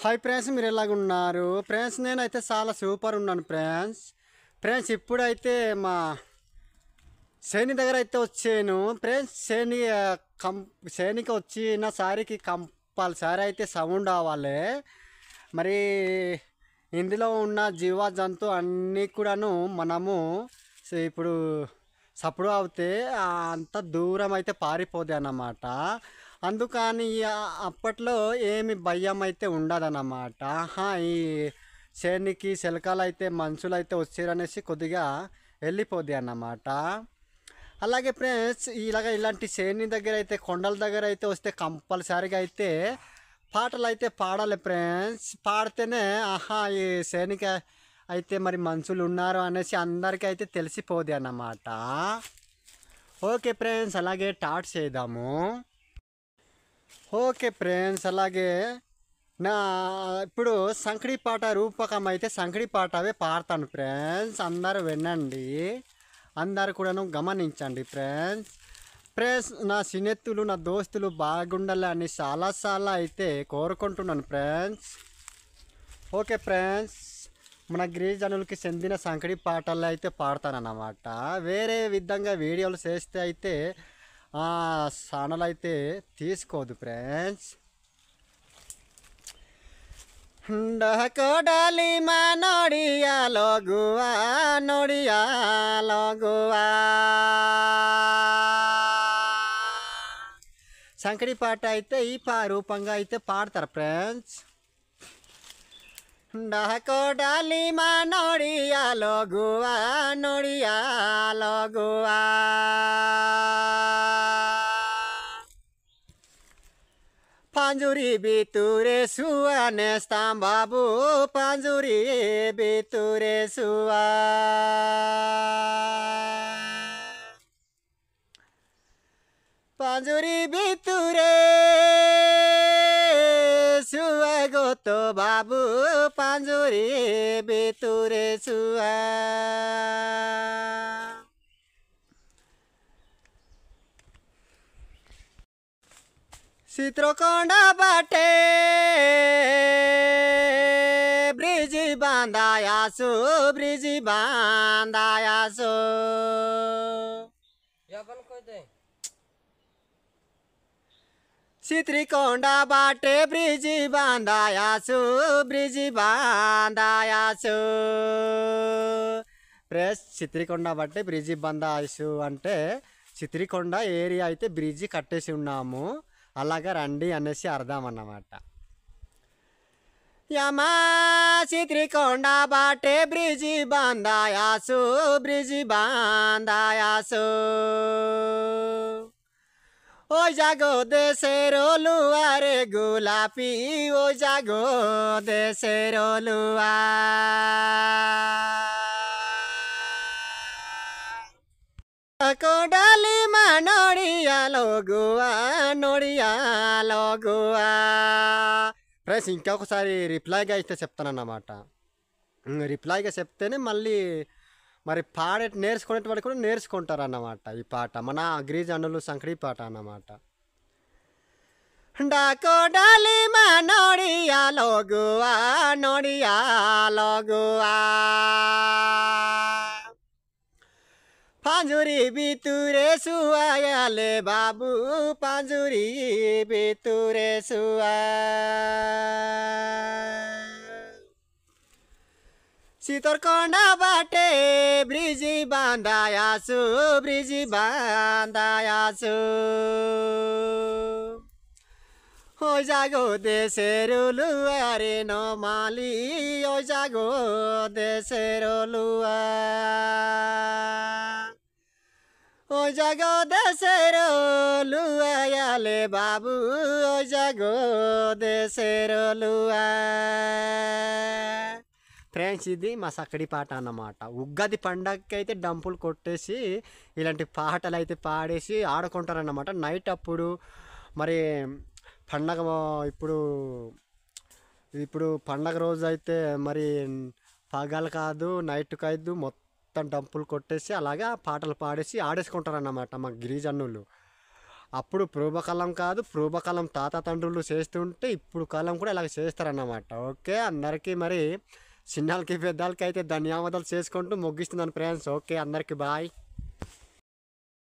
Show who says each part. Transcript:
Speaker 1: Hi friends, మీరు ఎలాగున్నారు friends? నేనైతే చాలా సూపర్ ఉన్నాను ఫ్రెండ్స్ ఇప్పుడైతే మా శని దగ్గర అయితే వచ్చాను ఫ్రెండ్స్. శనికి వచ్చిన సారికి కంపల్సరీ అయితే సౌండ్ అవ్వాలి. మరి ఇందులో ఉన్న జీవ జంతు అన్నీ కూడాను మనము ఇప్పుడు సప్పుడు అవుతే అంత దూరం అయితే పారిపోద్ది అన్నమాట. అందుకని అప్పట్లో ఏమి భయం అయితే ఉండదన్నమాట. ఈ శనికి శిలకలు అయితే మనుషులు అయితే వచ్చారనేసి కొద్దిగా వెళ్ళిపోద్ది అన్నమాట. అలాగే ఫ్రెండ్స్ ఇలాంటి శని దగ్గర అయితే కొండల దగ్గర అయితే వస్తే కంపల్సరీగా అయితే పాటలు అయితే పాడాలి ఫ్రెండ్స్. పాడితేనే ఈ శనికి అయితే మరి మనుషులు ఉన్నారు అనేసి అందరికీ అయితే తెలిసిపోద్ది అన్నమాట. ఓకే ఫ్రెండ్స్, అలాగే టాట్ చేద్దాము. ఓకే ఫ్రెండ్స్, అలాగే నా ఇప్పుడు సంకడి పాట రూపకం అయితే సంకడి పాటవే పాడతాను ఫ్రెండ్స్. అందరూ వినండి, అందరు కూడాను గమనించండి ఫ్రెండ్స్. నా స్నేహితులు నా దోస్తులు బాగుండాలని చాలా అయితే కోరుకుంటున్నాను ఫ్రెండ్స్. ఓకే ఫ్రెండ్స్, మన గిరిజనులకి చెందిన సంకడి పాటలు అయితే పాడతానన్నమాట. వేరే విధంగా వీడియోలు చేస్తే అయితే ఛానల్ అయితే తీసుకోదు ఫ్రెండ్స్. కోడాలి మా నోడియా లోగువా సంకడి పాట అయితే ఈ రూపంగా అయితే పాడతారు ఫ్రెండ్స్. కోడాలి మా నోడియా లోగువా पांजुरी बितुरे सुआ नेस्ताम बाबू पांजुरी बितुरे सुआ पांजुरी बितुरे सुआ गोतो बाबू पांजुरी बितुरे सुआ चित्रकोंडा बाटे ब्रिजी बांधायासो चित्रकोंडा बाटे ब्रिजी बांधायासो प्रेस चित्रकोंडा बाटे ब्रिजी बांधायासो అంటే చిత్రికొండ ఏరియా అయితే బ్రిడ్జి కట్టేసి ఉన్నాము, అలాగా రండి అనేసి అర్థం అన్నమాట. యమా చిత్రికొండ బాటే బ్రిడ్జి బాంధాయాసు ఓ జాగో దేశేరోలువారే గులాపీ ఓ జాగో దేశేరోలువా కోడాలి మా నోడియా లోగువా ఫ్రెండ్స్. ఇంకొకసారి రిప్లైగా అయితే చెప్తానన్నమాట. రిప్లైగా చెప్తేనే మళ్ళీ మరి నేర్చుకునే వాళ్ళు కూడా నేర్చుకుంటారు అన్నమాట. ఈ పాట మన గిరిజనులు సంకడి పాట అన్నమాట. కోడాలి మా నోడియా లోగువా पांजुरी बितुरे सुआयाले बाबू पांजुरी बितुरे सुआ चित्रकोंडा बाटे ब्रिजी बांधायासु ओ जागो देशेरुलुआ रे नोमाली ओ जागो देशेरुलुआ ओ जागो देशेरुलुआ याले बाबू ओ जागो देशेरुलुआ ఫ్రెండ్స్. ఇది మా సక్కడి పాట అన్నమాట. ఉగాది పండగకి అయితే డంపులు కొట్టేసి ఇలాంటి పాటలు అయితే పాడేసి ఆడుకుంటారన్నమాట నైట్ అప్పుడు. మరి పండగ ఇప్పుడు పండగ రోజు అయితే మరి పగలు కాదు నైట్ కాదు మొత్తం డంపులు కొట్టేసి అలాగా పాటలు పాడేసి ఆడేసుకుంటారన్నమాట మా గిరిజనులు. అప్పుడు పూర్వకాలం కాదు, పూర్వకాలం తాత తండ్రులు చేస్తుంటే ఇప్పుడు కాలం కూడా ఇలాగ చేస్తారన్నమాట. ఓకే, అందరికీ మరి చిన్నలకి పెద్దలకి అయితే ధన్యవాదాలు చేసుకుంటూ ముగిస్తున్నాను ఫ్రెండ్స్. ఓకే, అందరికీ బాయ్.